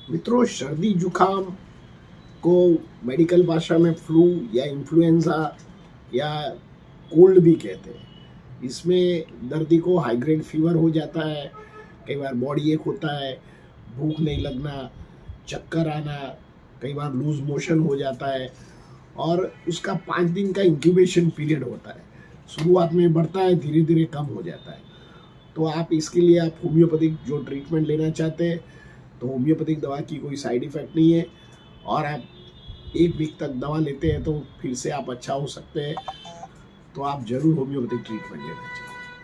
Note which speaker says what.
Speaker 1: मित्रों, सर्दी जुकाम को मेडिकल भाषा में फ्लू या इन्फ्लुएंजा या कोल्ड भी कहते हैं। इसमें दर्दी को हाई ग्रेड फीवर हो जाता है, कई बार बॉडी एक होता है, भूख नहीं लगना, चक्कर आना, कई बार लूज मोशन हो जाता है और उसका 5 दिन का इंक्यूबेशन पीरियड होता है। शुरुआत में बढ़ता है, धीरे धीरे कम हो जाता है। तो आप इसके लिए आप होम्योपैथिक जो ट्रीटमेंट लेना चाहते हैं तो होम्योपैथिक दवा की कोई साइड इफ़ेक्ट नहीं है और आप 1 वीक तक दवा लेते हैं तो फिर से आप अच्छा हो सकते हैं। तो आप ज़रूर होम्योपैथिक ट्रीटमेंट लेना चाहिए।